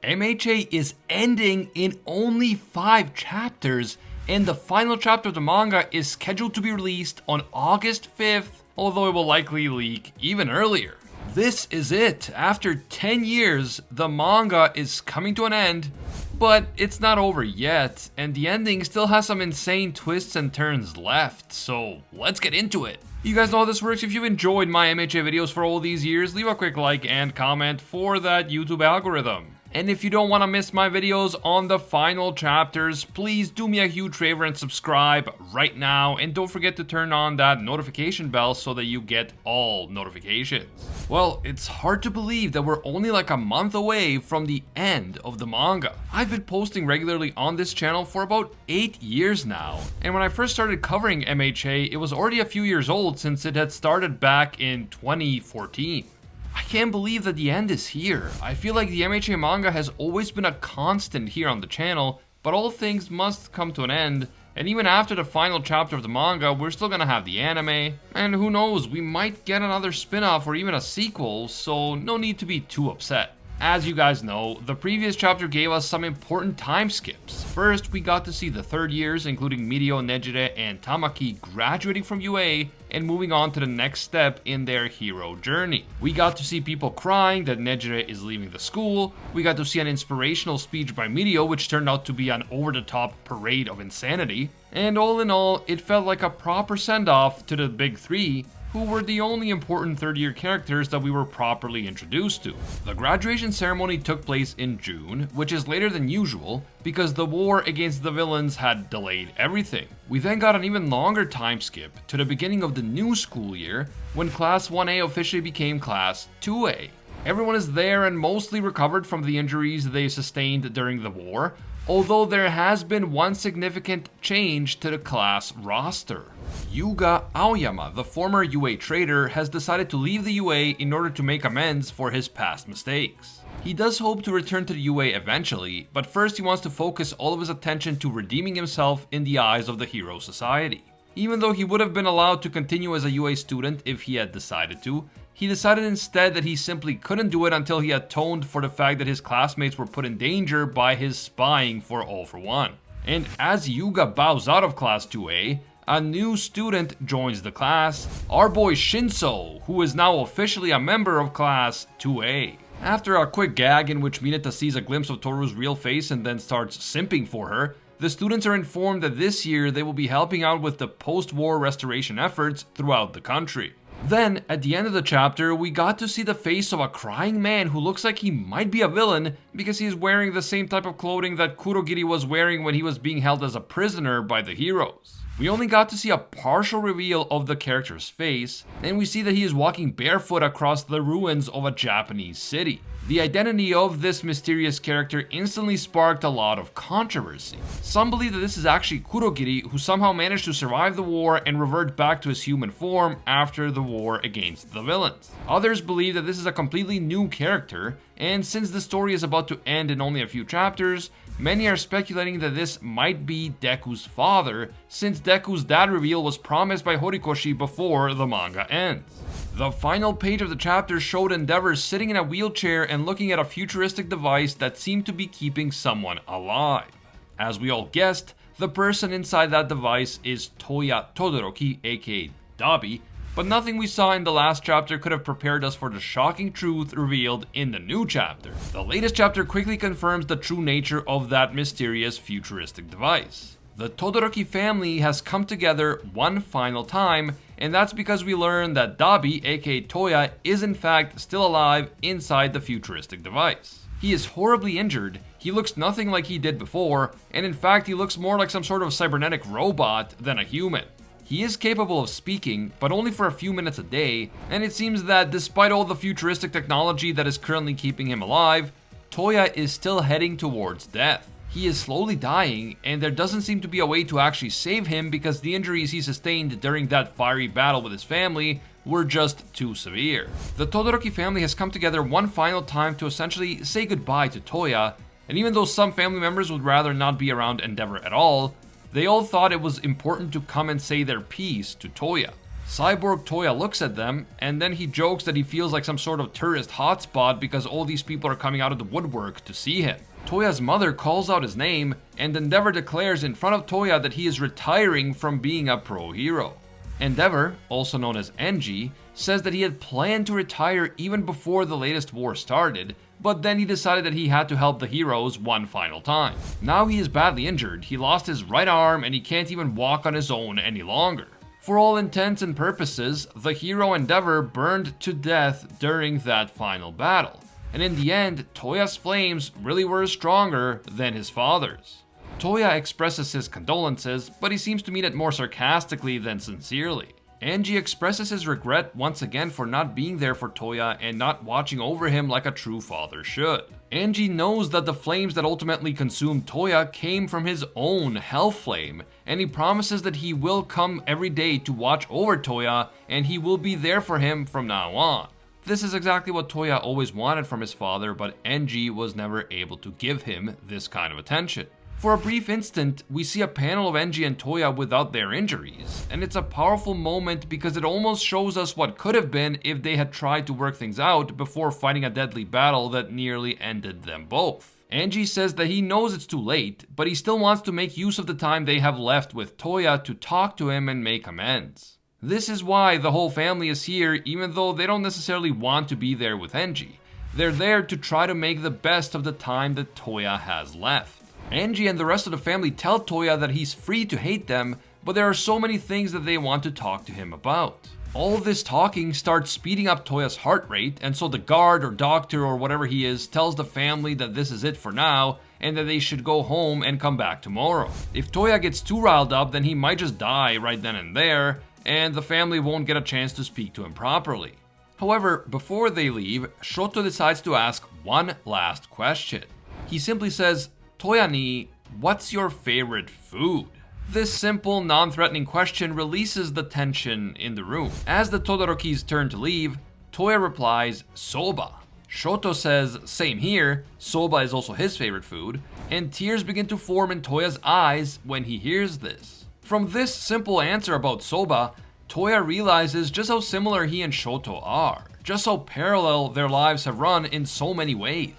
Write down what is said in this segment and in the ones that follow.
MHA is ending in only 5 chapters, and the final chapter of the manga is scheduled to be released on August 5th, although it will likely leak even earlier. This is it. After 10 years, the manga is coming to an end, but it's not over yet, and the ending still has some insane twists and turns left, so let's get into it. You guys know how this works. If you've enjoyed my MHA videos for all these years, leave a quick like and comment for that YouTube algorithm. And if you don't want to miss my videos on the final chapters, please do me a huge favor and subscribe right now. And don't forget to turn on that notification bell so that you get all notifications. Well, it's hard to believe that we're only like a month away from the end of the manga. I've been posting regularly on this channel for about 8 years now. And when I first started covering MHA, it was already a few years old since it had started back in 2014. I can't believe that the end is here. I feel like the MHA manga has always been a constant here on the channel, but all things must come to an end, and even after the final chapter of the manga, we're still gonna have the anime, and who knows, we might get another spin-off or even a sequel, so no need to be too upset. As you guys know, the previous chapter gave us some important time skips. First, we got to see the third years, including Mirio, Nejire, and Tamaki graduating from UA and moving on to the next step in their hero journey. We got to see people crying that Nejire is leaving the school. We got to see an inspirational speech by Mirio, which turned out to be an over-the-top parade of insanity. And all in all, it felt like a proper send-off to the big three, who were the only important third-year characters that we were properly introduced to. The graduation ceremony took place in June, which is later than usual, because the war against the villains had delayed everything. We then got an even longer time skip to the beginning of the new school year, when Class 1A officially became Class 2A. Everyone is there and mostly recovered from the injuries they sustained during the war, although there has been one significant change to the class roster. Yuga Aoyama, the former UA trader, has decided to leave the UA in order to make amends for his past mistakes. He does hope to return to the UA eventually, but first he wants to focus all of his attention to redeeming himself in the eyes of the Hero Society. Even though he would have been allowed to continue as a UA student if he had decided to, he decided instead that he simply couldn't do it until he atoned for the fact that his classmates were put in danger by his spying for All for One. And as Yuga bows out of Class 2A, a new student joins the class, our boy Shinso, who is now officially a member of Class 2A. After a quick gag in which Mineta sees a glimpse of Toru's real face and then starts simping for her, the students are informed that this year they will be helping out with the post-war restoration efforts throughout the country. Then, at the end of the chapter, we got to see the face of a crying man who looks like he might be a villain because he is wearing the same type of clothing that Kurogiri was wearing when he was being held as a prisoner by the heroes. We only got to see a partial reveal of the character's face, and we see that he is walking barefoot across the ruins of a Japanese city. The identity of this mysterious character instantly sparked a lot of controversy. Some believe that this is actually Kurogiri, who somehow managed to survive the war and revert back to his human form after the war against the villains. Others believe that this is a completely new character, and since the story is about to end in only a few chapters, many are speculating that this might be Deku's father, since Deku's dad reveal was promised by Horikoshi before the manga ends. The final page of the chapter showed Endeavor sitting in a wheelchair and looking at a futuristic device that seemed to be keeping someone alive. As we all guessed, the person inside that device is Toya Todoroki, aka Dabi, but nothing we saw in the last chapter could have prepared us for the shocking truth revealed in the new chapter. The latest chapter quickly confirms the true nature of that mysterious futuristic device. The Todoroki family has come together one final time, and that's because we learn that Dabi, aka Toya, is in fact still alive inside the futuristic device. He is horribly injured, he looks nothing like he did before, and in fact he looks more like some sort of cybernetic robot than a human. He is capable of speaking, but only for a few minutes a day, and it seems that despite all the futuristic technology that is currently keeping him alive, Toya is still heading towards death. He is slowly dying, and there doesn't seem to be a way to actually save him because the injuries he sustained during that fiery battle with his family were just too severe. The Todoroki family has come together one final time to essentially say goodbye to Toya, and even though some family members would rather not be around Endeavor at all, they all thought it was important to come and say their piece to Toya. Cyborg Toya looks at them, and then he jokes that he feels like some sort of tourist hotspot because all these people are coming out of the woodwork to see him. Toya's mother calls out his name, and Endeavor declares in front of Toya that he is retiring from being a pro hero. Endeavor, also known as Enji, says that he had planned to retire even before the latest war started, but then he decided that he had to help the heroes one final time. Now he is badly injured, he lost his right arm and he can't even walk on his own any longer. For all intents and purposes, the hero Endeavor burned to death during that final battle. And in the end, Toya's flames really were stronger than his father's. Toya expresses his condolences, but he seems to mean it more sarcastically than sincerely. Angie expresses his regret once again for not being there for Toya and not watching over him like a true father should. Angie knows that the flames that ultimately consumed Toya came from his own hell flame, and he promises that he will come every day to watch over Toya and he will be there for him from now on. This is exactly what Toya always wanted from his father, but Enji was never able to give him this kind of attention. For a brief instant, we see a panel of Enji and Toya without their injuries, and it's a powerful moment because it almost shows us what could have been if they had tried to work things out before fighting a deadly battle that nearly ended them both. Enji says that he knows it's too late, but he still wants to make use of the time they have left with Toya to talk to him and make amends. This is why the whole family is here, even though they don't necessarily want to be there with Enji. They're there to try to make the best of the time that Toya has left. Enji and the rest of the family tell Toya that he's free to hate them, but there are so many things that they want to talk to him about. All of this talking starts speeding up Toya's heart rate, and so the guard or doctor or whatever he is tells the family that this is it for now, and that they should go home and come back tomorrow. If Toya gets too riled up, then he might just die right then and there, and the family won't get a chance to speak to him properly. However, before they leave, Shoto decides to ask one last question. He simply says, "Toya ni, what's your favorite food?" This simple, non-threatening question releases the tension in the room. As the Todorokis turn to leave, Toya replies, "Soba." Shoto says, "Same here, soba is also his favorite food," and tears begin to form in Toya's eyes when he hears this. From this simple answer about soba, Toya realizes just how similar he and Shoto are, just how parallel their lives have run in so many ways.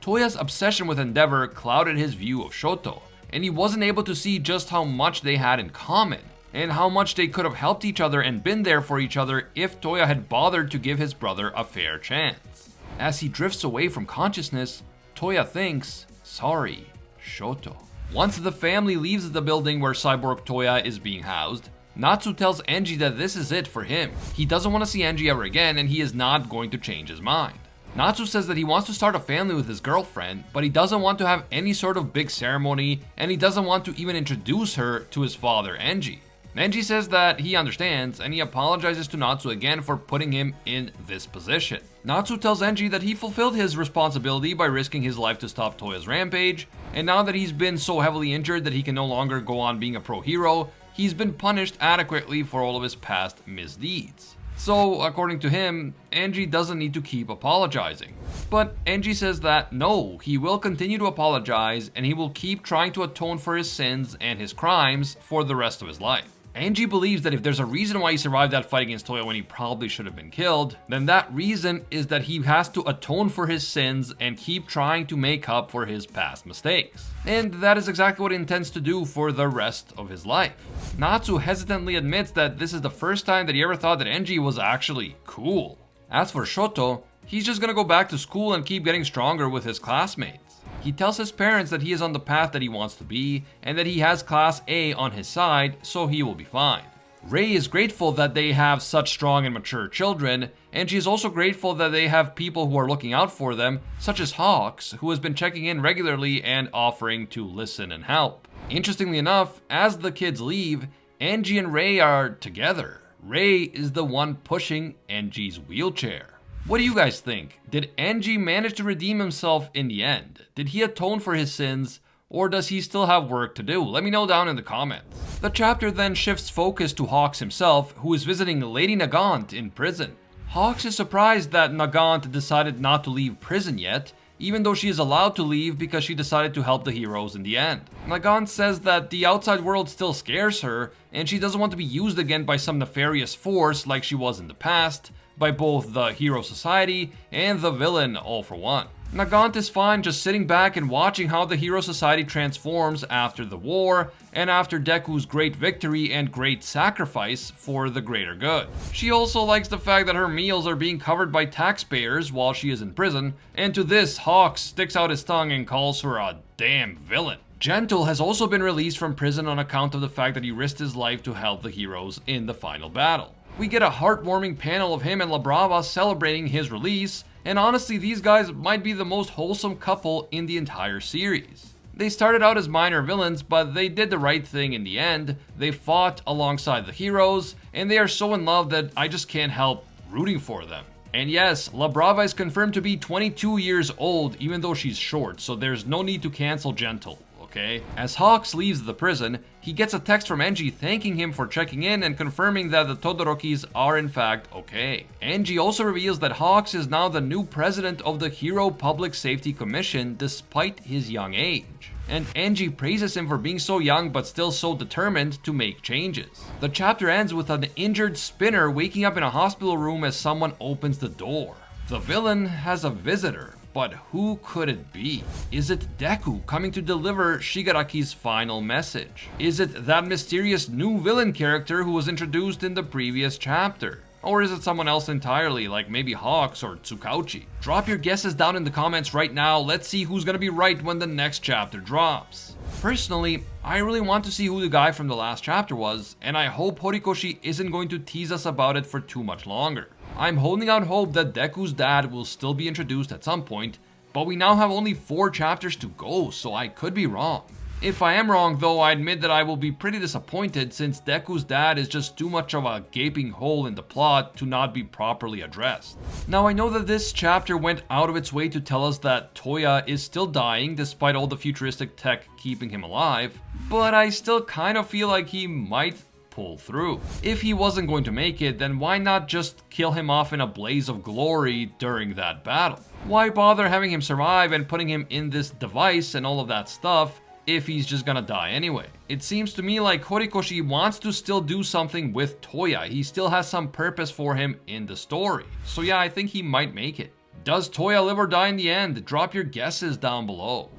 Toya's obsession with Endeavor clouded his view of Shoto, and he wasn't able to see just how much they had in common, and how much they could have helped each other and been there for each other if Toya had bothered to give his brother a fair chance. As he drifts away from consciousness, Toya thinks, "Sorry, Shoto." Once the family leaves the building where Cyborg Toya is being housed, Natsu tells Enji that this is it for him. He doesn't want to see Enji ever again, and he is not going to change his mind. Natsu says that he wants to start a family with his girlfriend, but he doesn't want to have any sort of big ceremony, and he doesn't want to even introduce her to his father, Enji. Enji says that he understands, and he apologizes to Natsu again for putting him in this position. Natsu tells Enji that he fulfilled his responsibility by risking his life to stop Toya's rampage, and now that he's been so heavily injured that he can no longer go on being a pro hero, he's been punished adequately for all of his past misdeeds. So, according to him, Enji doesn't need to keep apologizing. But Enji says that no, he will continue to apologize and he will keep trying to atone for his sins and his crimes for the rest of his life. Enji believes that if there's a reason why he survived that fight against Toya when he probably should have been killed, then that reason is that he has to atone for his sins and keep trying to make up for his past mistakes. And that is exactly what he intends to do for the rest of his life. Natsu hesitantly admits that this is the first time that he ever thought that Enji was actually cool. As for Shoto, he's just gonna go back to school and keep getting stronger with his classmates. He tells his parents that he is on the path that he wants to be, and that he has Class A on his side, so he will be fine. Rei is grateful that they have such strong and mature children, and she is also grateful that they have people who are looking out for them, such as Hawks, who has been checking in regularly and offering to listen and help. Interestingly enough, as the kids leave, Enji and Rei are together. Rei is the one pushing Enji's wheelchair. What do you guys think? Did Enji manage to redeem himself in the end? Did he atone for his sins, or does he still have work to do? Let me know down in the comments. The chapter then shifts focus to Hawks himself, who is visiting Lady Nagant in prison. Hawks is surprised that Nagant decided not to leave prison yet, even though she is allowed to leave because she decided to help the heroes in the end. Nagant says that the outside world still scares her, and she doesn't want to be used again by some nefarious force like she was in the past, by both the Hero Society and the villain All for One. Nagant is fine just sitting back and watching how the Hero Society transforms after the war and after Deku's great victory and great sacrifice for the greater good. She also likes the fact that her meals are being covered by taxpayers while she is in prison, and to this, Hawks sticks out his tongue and calls her a damn villain. Gentle has also been released from prison on account of the fact that he risked his life to help the heroes in the final battle. We get a heartwarming panel of him and La Brava celebrating his release, and honestly, these guys might be the most wholesome couple in the entire series. They started out as minor villains, but they did the right thing in the end. They fought alongside the heroes, and they are so in love that I just can't help rooting for them. And yes, La Brava is confirmed to be 22 years old, even though she's short, so there's no need to cancel Gentle. Okay. As Hawks leaves the prison, he gets a text from Enji thanking him for checking in and confirming that the Todorokis are in fact okay. Enji also reveals that Hawks is now the new president of the Hero Public Safety Commission despite his young age. And Enji praises him for being so young but still so determined to make changes. The chapter ends with an injured Spinner waking up in a hospital room as someone opens the door. The villain has a visitor. But who could it be? Is it Deku coming to deliver Shigaraki's final message? Is it that mysterious new villain character who was introduced in the previous chapter? Or is it someone else entirely, like maybe Hawks or Tsukauchi? Drop your guesses down in the comments right now. Let's see who's gonna be right when the next chapter drops. Personally, I really want to see who the guy from the last chapter was, and I hope Horikoshi isn't going to tease us about it for too much longer. I'm holding out hope that Deku's dad will still be introduced at some point, but we now have only 4 chapters to go, so I could be wrong. If I am wrong though, I admit that I will be pretty disappointed since Deku's dad is just too much of a gaping hole in the plot to not be properly addressed. Now I know that this chapter went out of its way to tell us that Toya is still dying despite all the futuristic tech keeping him alive, but I still kind of feel like he might pull through. If he wasn't going to make it, then why not just kill him off in a blaze of glory during that battle? Why bother having him survive and putting him in this device and all of that stuff if he's just gonna die anyway? It seems to me like Horikoshi wants to still do something with Toya. He still has some purpose for him in the story. So yeah, I think he might make it. Does Toya live or die in the end? Drop your guesses down below.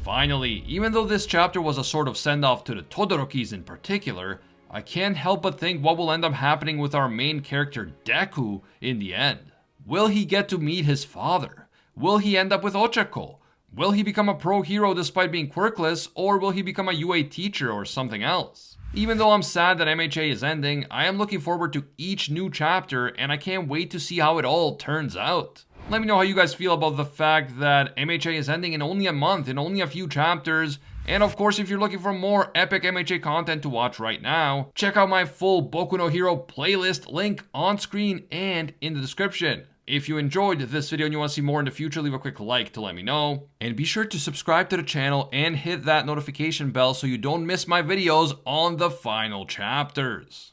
Finally, even though this chapter was a sort of send-off to the Todorokis in particular, I can't help but think what will end up happening with our main character Deku in the end. Will he get to meet his father? Will he end up with Ochako? Will he become a pro hero despite being quirkless, or will he become a UA teacher or something else? Even though I'm sad that MHA is ending, I am looking forward to each new chapter and I can't wait to see how it all turns out. Let me know how you guys feel about the fact that MHA is ending in only a month, in only a few chapters. And of course, if you're looking for more epic MHA content to watch right now, check out my full Boku no Hero playlist, link on screen and in the description. If you enjoyed this video and you want to see more in the future, leave a quick like to let me know. And be sure to subscribe to the channel and hit that notification bell so you don't miss my videos on the final chapters.